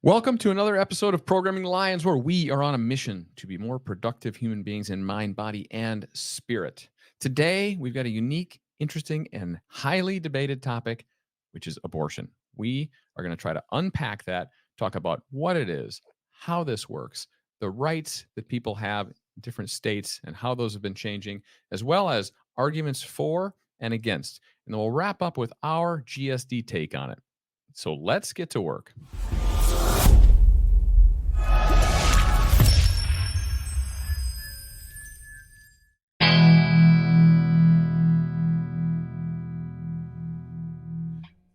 Welcome to another episode of Programming Lions, where we are on a mission to be more productive human beings in mind, body, and spirit. Today, we've got a unique, interesting, and highly debated topic, which is abortion. We are going to try to unpack that, talk about what it is, how this works, the rights that people have in different states, and how those have been changing, as well as arguments for and against. And then we'll wrap up with our GSD take on it. So let's get to work.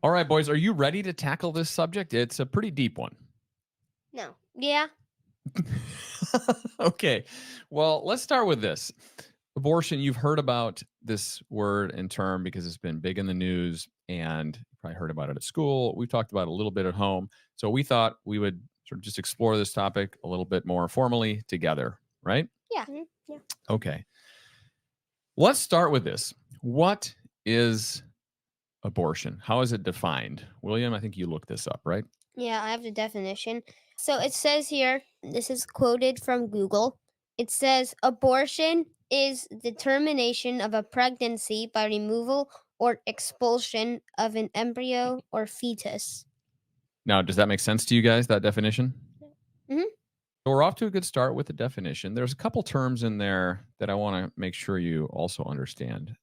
All right, boys, are you ready to tackle this subject? It's a pretty deep one. No. Yeah. Okay. Well, let's start with this. Abortion, you've heard about this word and term because it's been big in the news, and you probably heard about it at school. We've talked about it a little bit at home. So we thought we would sort of just explore this topic a little bit more formally together, right? Yeah. Yeah. Okay. Let's start with this. What is abortion? How is it defined? William, I think you looked this up, right? Yeah, I have the definition. So it says here, this is quoted from Google. It says abortion is the termination of a pregnancy by removal or expulsion of an embryo or fetus. Now, does that make sense to you guys, that definition? Mhm. So we're off to a good start with the definition. There's a couple terms in there that I want to make sure you also understand.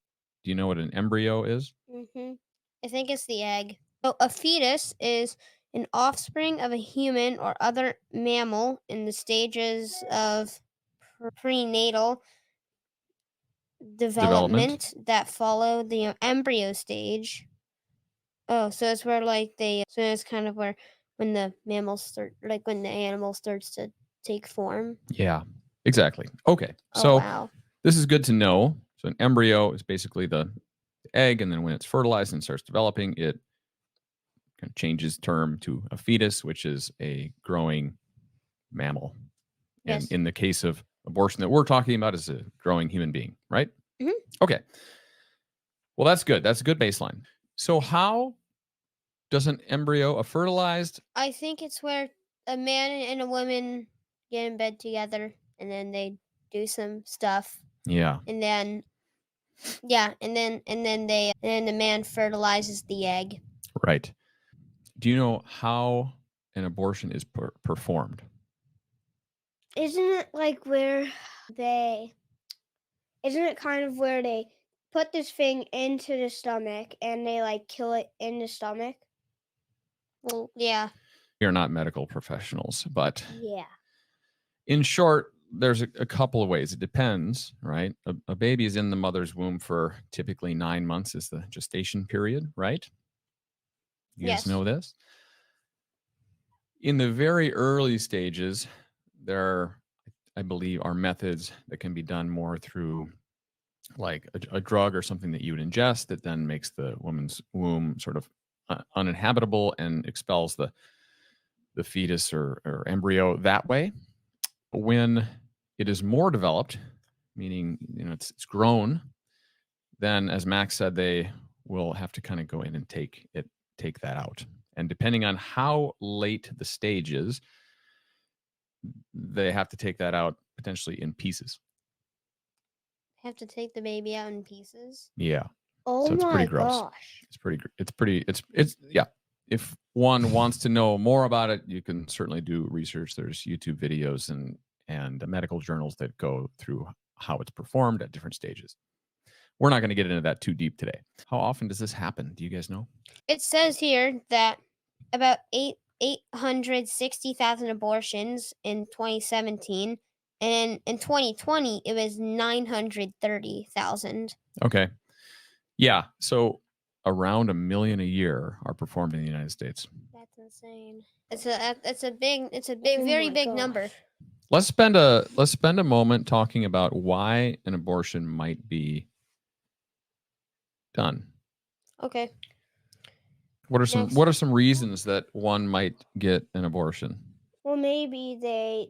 Do you know what an embryo is? I think it's the egg. So a fetus is an offspring of a human or other mammal in the stages of prenatal development that follow the embryo stage. Oh, so it's where so it's kind of where when the mammals start, like when the animal starts to take form. Yeah, exactly. Okay. Oh, So wow. this is good to know. So an embryo is basically the egg, and then when it's fertilized and starts developing, it kind of changes term to a fetus, which is a growing mammal. Yes. And in the case of abortion that we're talking about, is a growing human being, right? Mhm. Okay. Well, that's good. That's a good baseline. So how does an embryo, a fertilized? I think it's where a man and a woman get in bed together, and then they do some stuff, Yeah. and then and then the man fertilizes the egg. Right. Do you know how an abortion is performed? Isn't it like where isn't it kind of where they put this thing into the stomach and they like kill it in the stomach? Well, yeah. We are not medical professionals, but Yeah. in short, there's a couple of ways. It depends, right? A baby is in the mother's womb for typically 9 months is the gestation period, right? You guys Yes. know this? In the very early stages, there, I believe, are methods that can be done more through like a drug or something that you would ingest that then makes the woman's womb sort of uninhabitable and expels the fetus or embryo that way. When it is more developed, meaning it's grown, then as Max said, they will have to kind of go in and take that out. And depending on how late the stage is, they have to take that out potentially in pieces. Have to take the baby out in pieces. Yeah. Oh So it's pretty my gross. gosh. It's yeah. If one wants to know more about it, you can certainly do research. There's YouTube videos and medical journals that go through how it's performed at different stages. We're not going to get into that too deep today. How often does this happen? Do you guys know? It says here that about 860,000 abortions in 2017, and in 2020 it was 930,000. Okay. Yeah. So around 1 million a year are performed in the United States. That's insane. It's a big Oh very my big gosh. number. Let's spend a moment talking about why an abortion might be done. Okay. What are some reasons that one might get an abortion? Well, maybe they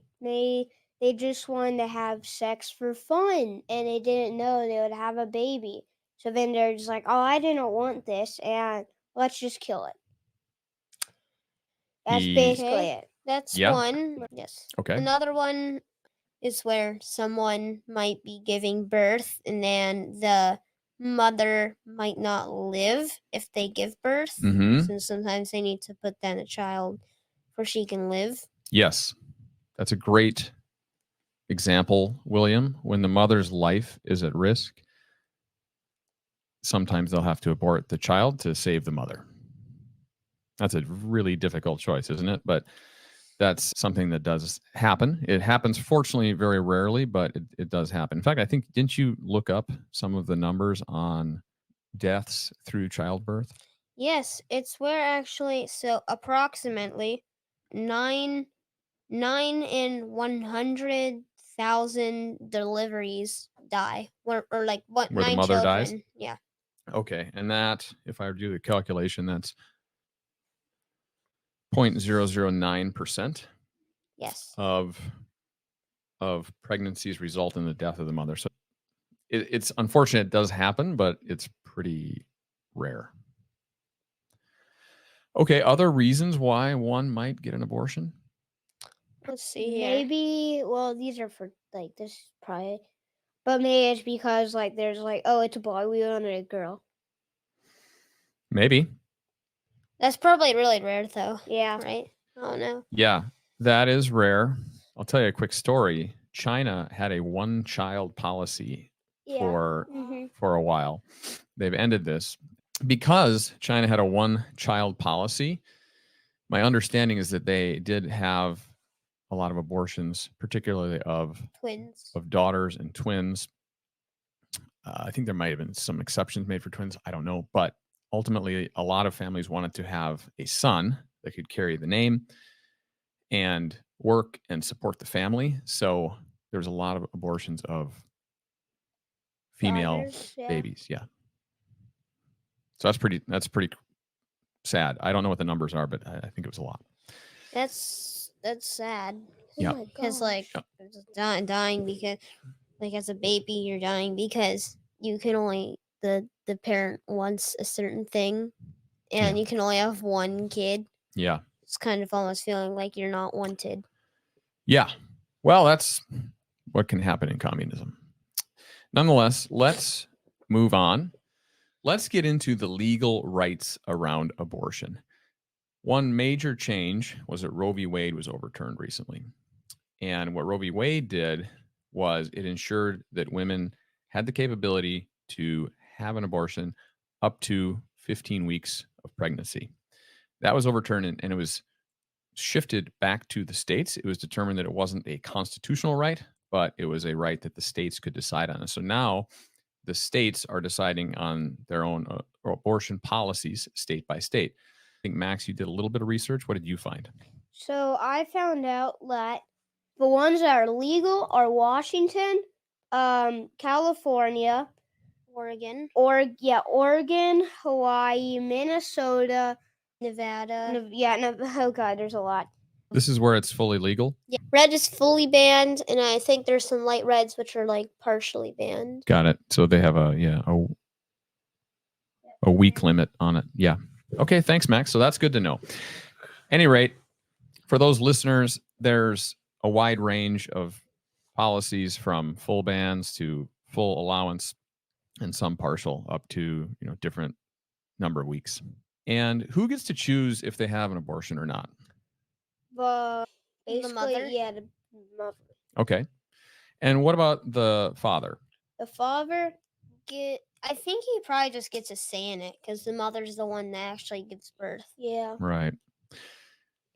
just wanted to have sex for fun and they didn't know they would have a baby. So then they're just like, "Oh, I didn't want this and let's just kill it." That's basically it. That's Yeah? one. Yes. Okay. Another one is where someone might be giving birth and then the mother might not live if they give birth. Mm-hmm. Since sometimes they need to put down a child before she can live. Yes. That's a great example, William. When the mother's life is at risk, sometimes they'll have to abort the child to save the mother. That's a really difficult choice, isn't it? But that's something that does happen. It happens, fortunately, very rarely, but it does happen. In fact, I think, didn't you look up some of the numbers on deaths through childbirth? Yes, it's where actually, so approximately 9 in 100,000 deliveries die, or like what, Where the 9 mother dies? children. Yeah. Okay. And that, if I were to do the calculation, that's 0.009% Yes. of pregnancies result in the death of the mother. So it's unfortunate it does happen, but it's pretty rare. Okay, other reasons why one might get an abortion? Let's see here. Maybe, well, these are for, like, this is probably, but maybe it's because, like, there's, like, oh, it's a boy, we wanted a girl. Maybe. That's probably really rare though. Yeah. Right? I don't know. Yeah, that is rare. I'll tell you a quick story. China had a one-child policy Yeah. for Mm-hmm. a while. They've ended this because China had a one-child policy. My understanding is that they did have a lot of abortions, particularly of Twins. daughters and twins. I think there might have been some exceptions made for twins. I don't know, but ultimately, a lot of families wanted to have a son that could carry the name and work and support the family. So there's a lot of abortions of female Daughters, yeah. babies. Yeah. So that's pretty sad. I don't know what the numbers are, but I think it was a lot. That's sad. Yeah. Oh my Because gosh. like dying because like as a baby you're dying because you can only the parent wants a certain thing and Yeah. you can only have one kid. Yeah. It's kind of almost feeling like you're not wanted. Yeah. Well, that's what can happen in communism. Nonetheless, let's move on. Let's get into the legal rights around abortion. One major change was that Roe v. Wade was overturned recently. And what Roe v. Wade did was it ensured that women had the capability to have an abortion up to 15 weeks of pregnancy. That was overturned and it was shifted back to the states. It was determined that it wasn't a constitutional right, but it was a right that the states could decide on. So now the states are deciding on their own abortion policies state by state. I think, Max, you did a little bit of research. What did you find? So I found out that the ones that are legal are Washington, California, Oregon, Oregon, Hawaii, Minnesota, Nevada. oh god, there's a lot. This is where it's fully legal. Yeah, red is fully banned, and I think there's some light reds which are like partially banned. Got it. So they have a week limit on it. Yeah. Okay. Thanks, Max. So that's good to know. Any rate, for those listeners, there's a wide range of policies from full bans to full allowance and some partial up to different number of weeks. And who gets to choose if they have an abortion or not? Basically, mother? Yeah, the mother. Okay. And what about the father? The father, I think he probably just gets a say in it because the mother's the one that actually gives birth. yeah. Right.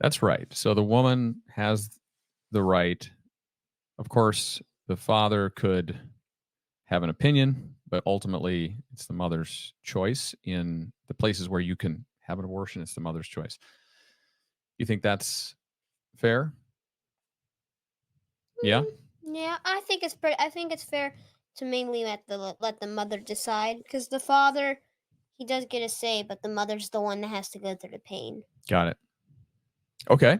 That's right. So the woman has the right. Of course, the father could have an opinion, but ultimately it's the mother's choice. In the places where you can have an abortion, it's the mother's choice. You think that's fair? Yeah. Yeah, I think it's fair to mainly let the mother decide because the father, he does get a say, but the mother's the one that has to go through the pain. Got it. Okay.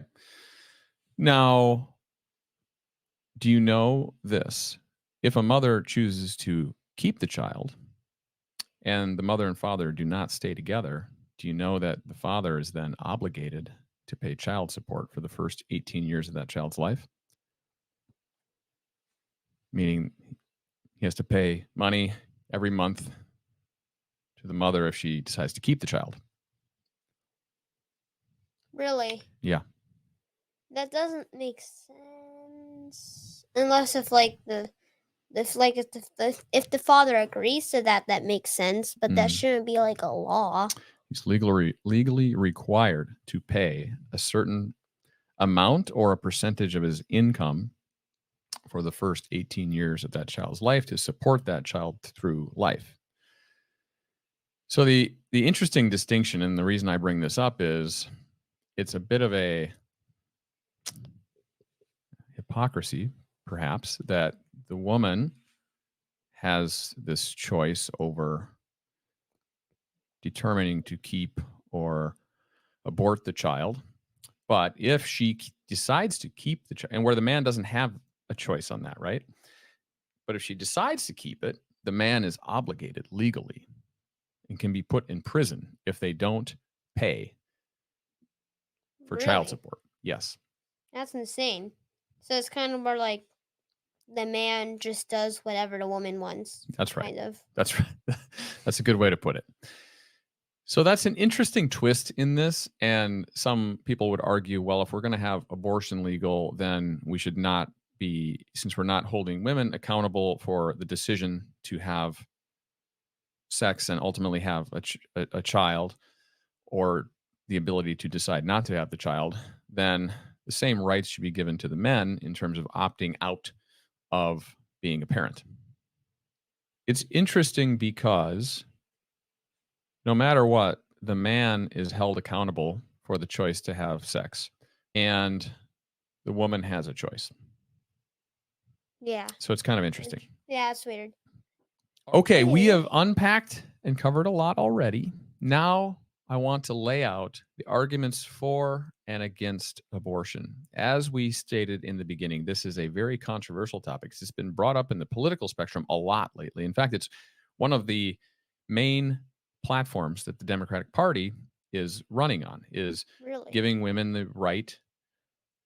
Now, do you know this? If a mother chooses to keep the child and the mother and father do not stay together, do you know that the father is then obligated to pay child support for the first 18 years of that child's life. Meaning he has to pay money every month to the mother if she decides to keep the child. Really? Yeah. That doesn't make sense. Unless if like if the father agrees to that, that makes sense. But that shouldn't be like a law. He's legally required to pay a certain amount or a percentage of his income for the first 18 years of that child's life to support that child through life. So the interesting distinction, and the reason I bring this up, is it's a bit of a hypocrisy, perhaps, that the woman has this choice over determining to keep or abort the child. But if she decides to keep the child, and where the man doesn't have a choice on that, right? But if she decides to keep it, the man is obligated legally and can be put in prison if they don't pay for child Really? support. Yes. That's insane. So it's kind of more like the man just does whatever the woman wants. That's right. Kind of. That's right. That's a good way to put it. So that's an interesting twist in this. And some people would argue, well, if we're going to have abortion legal, then we should not be, since we're not holding women accountable for the decision to have sex and ultimately have a child, or the ability to decide not to have the child, then the same rights should be given to the men in terms of opting out of being a parent. It's interesting because no matter what, the man is held accountable for the choice to have sex, and the woman has a choice. Yeah. So it's kind of interesting. Yeah, it's weird. Okay, we have unpacked and covered a lot already. Now I want to lay out the arguments for and against abortion. As we stated in the beginning, this is a very controversial topic. It's been brought up in the political spectrum a lot lately. In fact, it's one of the main platforms that the Democratic Party is running on, is Really? giving women the right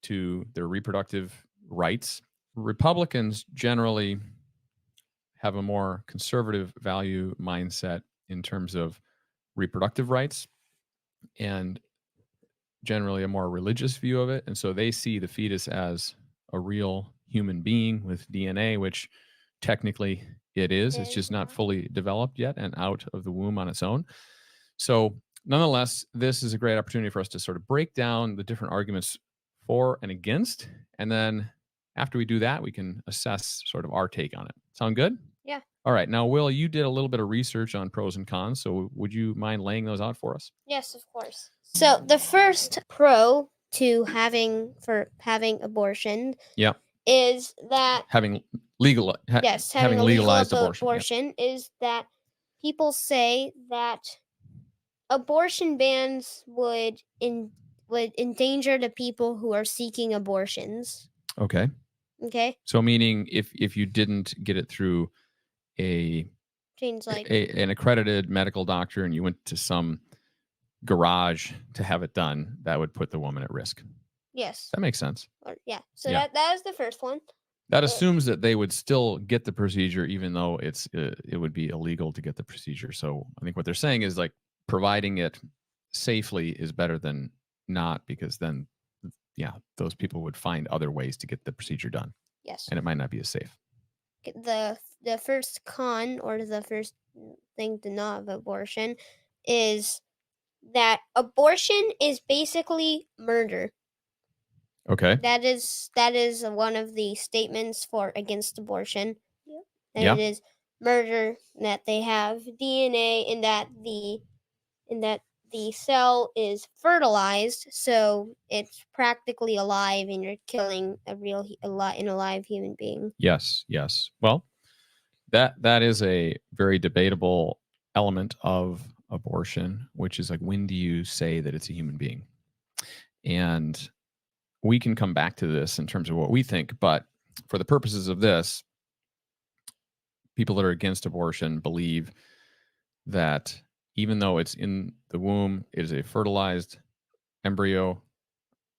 to their reproductive rights. Republicans generally have a more conservative value mindset in terms of reproductive rights, and generally a more religious view of it. And so they see the fetus as a real human being with DNA, which technically it is. It's just not fully developed yet and out of the womb on its own. So nonetheless, this is a great opportunity for us to sort of break down the different arguments for and against. And then after we do that, we can assess sort of our take on it. Sound good? Yeah. All right. Now, Will, you did a little bit of research on pros and cons. So would you mind laying those out for us? Yes, of course. So the first pro to having abortion Yep. is that Having legal, yes, having having a legalized legal abortion. Yep. is that people say that abortion bans would endanger the people who are seeking abortions. Okay. Okay. So meaning if you didn't get it through an accredited medical doctor and you went to some garage to have it done, that would put the woman at risk. Yes. That makes sense. Yeah. So that is the first one. That assumes that they would still get the procedure, even though it would be illegal to get the procedure. So I think what they're saying is like providing it safely is better than not, because then, those people would find other ways to get the procedure done. Yes. And it might not be as safe. The first con, or the first thing to not have abortion, is that abortion is basically murder. Okay. That is one of the statements for against abortion. Yep. And it is murder, that they have DNA, and that the cell is fertilized, so it's practically alive, and you're killing an alive human being. Yes. Well, that is a very debatable element of abortion, which is like, when do you say that it's a human being? And we can come back to this in terms of what we think, but for the purposes of this, people that are against abortion believe that even though it's in the womb, it is a fertilized embryo,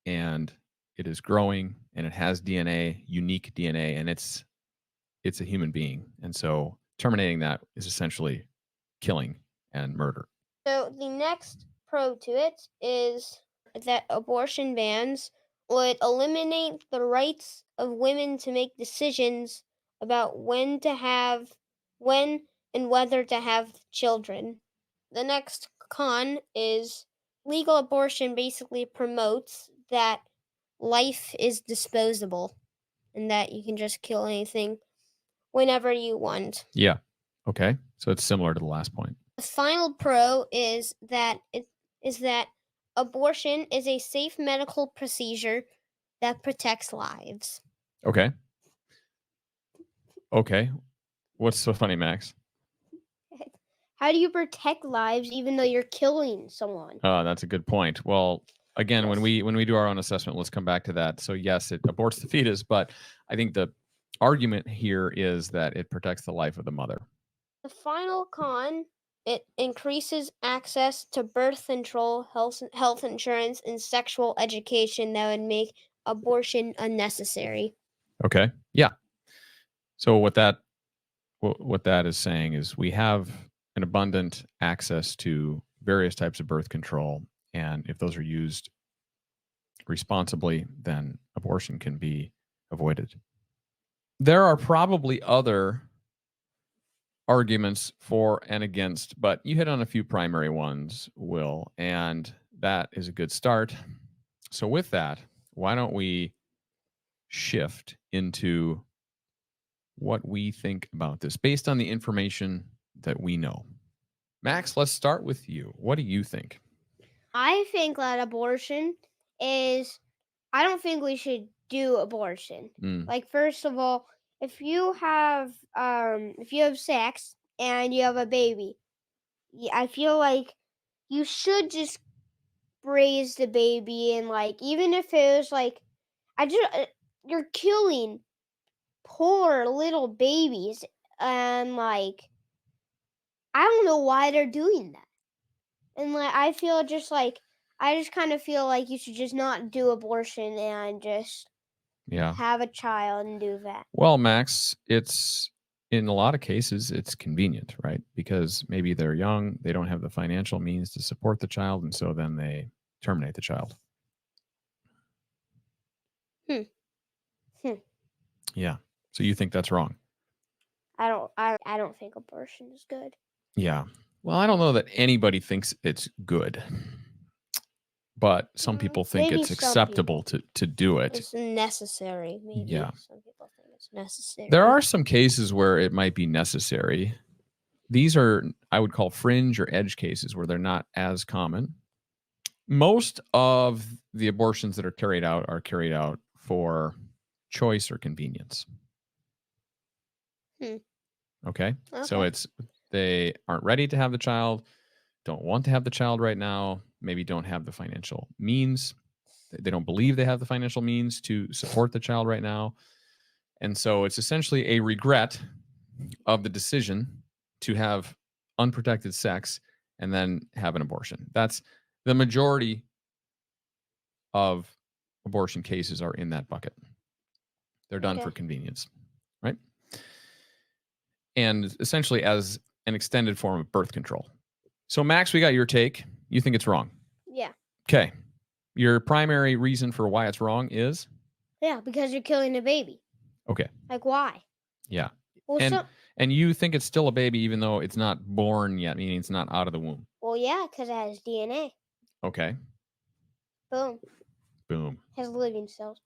and it is growing and it has DNA, unique DNA, and it's a human being. And so terminating that is essentially killing and murder. So the next pro to it is that abortion bans would eliminate the rights of women to make decisions about when and whether to have children. The next con is legal abortion basically promotes that life is disposable and that you can just kill anything whenever you want. Yeah. Okay. So it's similar to the last point. The final pro is that abortion is a safe medical procedure that protects lives. Okay. Okay. What's so funny, Max? How do you protect lives even though you're killing someone? That's a good point. Well, again, Yes. when we do our own assessment, let's come back to that. So yes, it aborts the fetus, but I think the argument here is that it protects the life of the mother. The final con, it increases access to birth control, health insurance, and sexual education that would make abortion unnecessary. Okay. Yeah. So what that is saying is we have an abundant access to various types of birth control, and if those are used responsibly, then abortion can be avoided. There are probably other arguments for and against, but you hit on a few primary ones, Will, and that is a good start. So with that, why don't we shift into what we think about this based on the information that we know? Max, let's start with you. What do you think? I think that abortion is. I don't think we should do abortion. Like, first of all, if you have sex and you have a baby, I feel like you should just raise the baby, and like, even if it was like, you're killing poor little babies, and like, I don't know why they're doing that. And like, I just kind of feel like you should just not do abortion and just have a child and do that. Well, Max, it's in a lot of cases it's convenient, right? Because maybe they're young, they don't have the financial means to support the child, and so then they terminate the child. Yeah. So you think that's wrong? I don't think abortion is good. Yeah. Well, I don't know that anybody thinks it's good, but some people think Maybe it's some acceptable to do it. It's necessary, maybe. Yeah. Some people think it's necessary. There are some cases where it might be necessary. These are, I would call, fringe or edge cases where they're not as common. Most of the abortions that are carried out for choice or convenience. Okay. So they aren't ready to have the child, don't want to have the child right now, maybe don't have the financial means. They don't believe they have the financial means to support the child right now. And so it's essentially a regret of the decision to have unprotected sex and then have an abortion. That's the majority of abortion cases are in that bucket. They're done for convenience, right? And essentially as an extended form of birth control. So Max, we got your take. You think it's wrong? Yeah. Okay. Your primary reason for why it's wrong is? Yeah, because you're killing a baby. Okay. Like, why? Yeah. Well, and you think it's still a baby even though it's not born yet, meaning it's not out of the womb. Well, yeah, because it has DNA. Okay. Boom. Boom. It has living cells.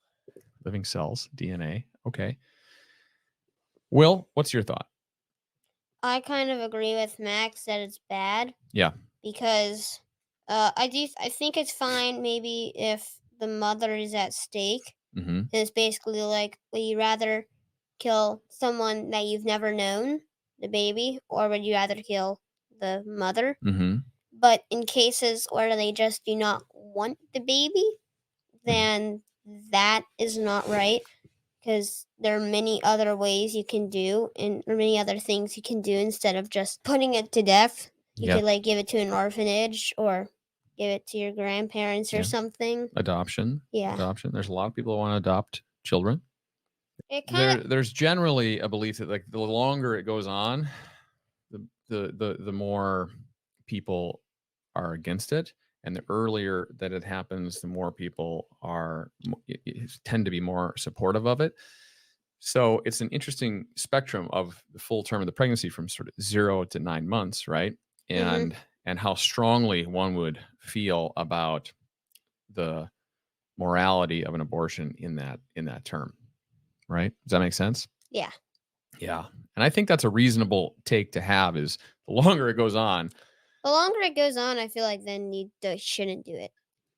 Living cells, DNA. Okay. Will, what's your thought? I kind of agree with Max that it's bad. Yeah. Because I think it's fine maybe if the mother is at stake. Mm-hmm. It's basically like, would you rather kill someone that you've never known, the baby, or would you rather kill the mother? Mm-hmm. But in cases where they just do not want the baby, then that is not right, because there are many other ways you can do, and or many other things you can do instead of just putting it to death. You could like give it to an orphanage or give it to your grandparents or something. Adoption. Yeah. Adoption. There's a lot of people who want to adopt children. It There's generally a belief that like the longer it goes on, the more people are against it, and the earlier that it happens, the more people tend to be more supportive of it. So it's an interesting spectrum of the full term of the pregnancy from sort of 0 to 9 months, right? And how strongly one would feel about the morality of an abortion in that term, right? Does that make sense? Yeah. Yeah. And I think that's a reasonable take to have, is the longer it goes on. The longer it goes on, I feel like then you shouldn't do it.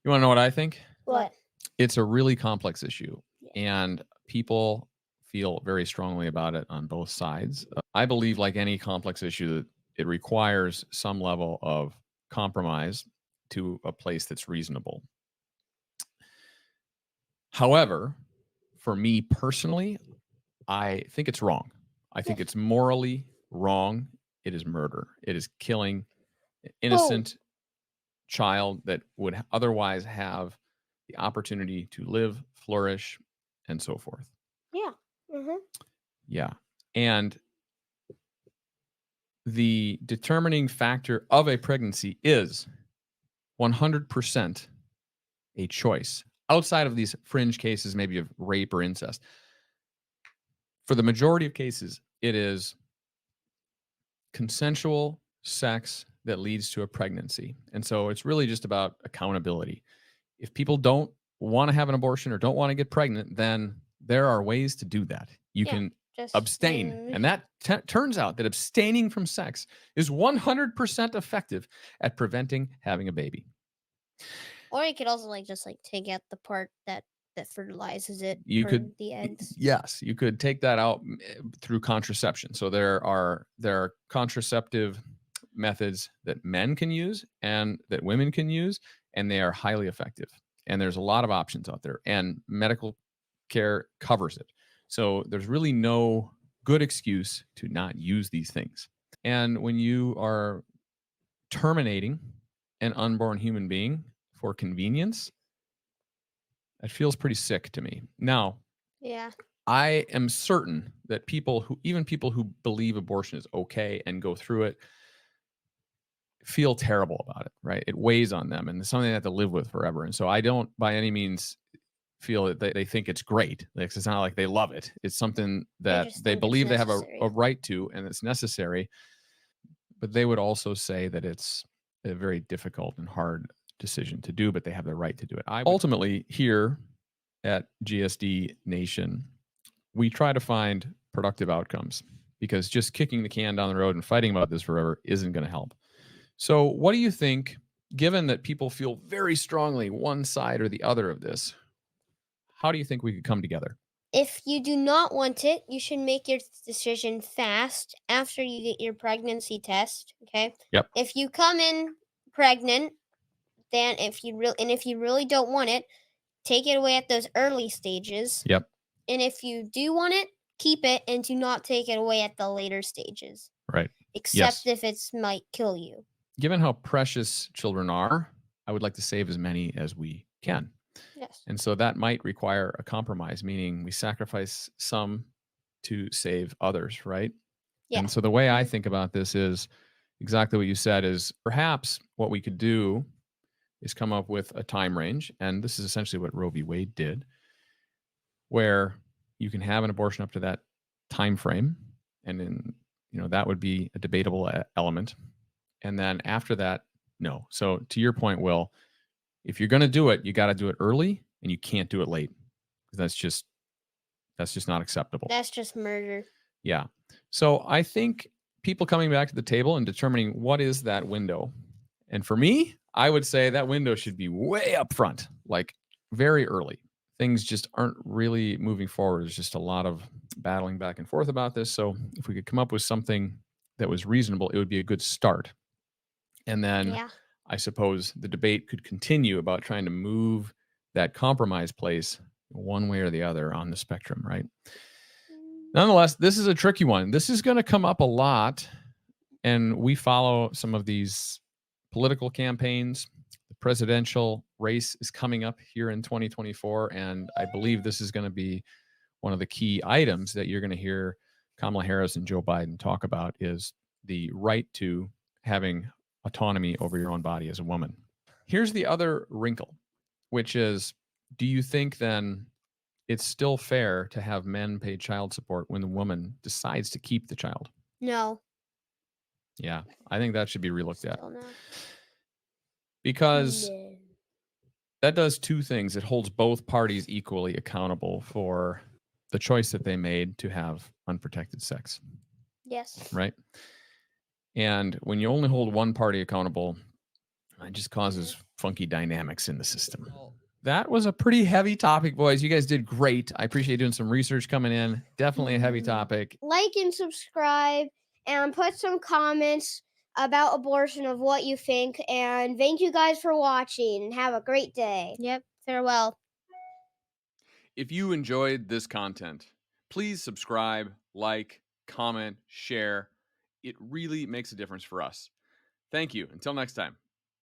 You want to know what I think? What? It's a really complex issue, and people feel very strongly about it on both sides. I believe, like any complex issue, that it requires some level of compromise to a place that's reasonable. However, for me personally, I think it's wrong. I think it's morally wrong. It is murder. It is killing an innocent child that would otherwise have the opportunity to live, flourish, and so forth. Yeah. Yeah. And the determining factor of a pregnancy is 100% a choice, outside of these fringe cases, maybe of rape or incest. For the majority of cases, it is consensual sex that leads to a pregnancy. And so it's really just about accountability. If people don't want to have an abortion or don't want to get pregnant, then there are ways to do that. You can abstain. And that turns out that abstaining from sex is 100% effective at preventing having a baby. Or you could also just take out the part that fertilizes it. The eggs. Yes, you could take that out through contraception. So there are contraceptive methods that men can use and that women can use, and they are highly effective. And there's a lot of options out there, and medical care covers it. So there's really no good excuse to not use these things. And when you are terminating an unborn human being for convenience, it feels pretty sick to me. Now, I am certain that even people who believe abortion is okay and go through it, feel terrible about it, right? It weighs on them, and it's something they have to live with forever. And so I don't by any means feel that they think it's great. Like, it's not like they love it. It's something that they believe they have a right to, and it's necessary. But they would also say that it's a very difficult and hard decision to do, but they have the right to do it. Ultimately, here at GSD Nation, we try to find productive outcomes, because just kicking the can down the road and fighting about this forever isn't going to help. So what do you think, given that people feel very strongly one side or the other of this, how do you think we could come together? If you do not want it, you should make your decision fast after you get your pregnancy test. Okay. Yep. If you come in pregnant, then if you really don't want it, take it away at those early stages. Yep. And if you do want it, keep it and do not take it away at the later stages. Right. Except if it might kill you. Given how precious children are, I would like to save as many as we can. Yes. And so that might require a compromise, meaning we sacrifice some to save others, right? Yeah. And so the way I think about this is exactly what you said, is perhaps what we could do is come up with a time range. And this is essentially what Roe v. Wade did, where you can have an abortion up to that time frame. And then, that would be a debatable element. And then after that, no. So to your point, Will, if you're going to do it, you got to do it early, and you can't do it late. That's just not acceptable. That's just murder. Yeah. So I think people coming back to the table and determining what is that window. And for me, I would say that window should be way up front, like very early. Things just aren't really moving forward. There's just a lot of battling back and forth about this. So if we could come up with something that was reasonable, it would be a good start. And then I suppose the debate could continue about trying to move that compromise place one way or the other on the spectrum, right? Nonetheless, this is a tricky one. This is going to come up a lot, and we follow some of these political campaigns, the presidential race is coming up here in 2024, and I believe this is going to be one of the key items that you're going to hear Kamala Harris and Joe Biden talk about is the right to having autonomy over your own body as a woman. Here's the other wrinkle, which is, do you think then it's still fair to have men pay child support when the woman decides to keep the child? No. Yeah, I think that should be relooked at. Still no. Because No. that does two things. It holds both parties equally accountable for the choice that they made to have unprotected sex, Yes. right? And when you only hold one party accountable, it just causes funky dynamics in the system. That was a pretty heavy topic, boys. You guys did great. I appreciate doing some research coming in. Definitely a heavy topic. Like and subscribe and put some comments about abortion of what you think. And thank you guys for watching and have a great day. Yep. Farewell. If you enjoyed this content, please subscribe, like, comment, share. It really makes a difference for us. Thank you. Until next time.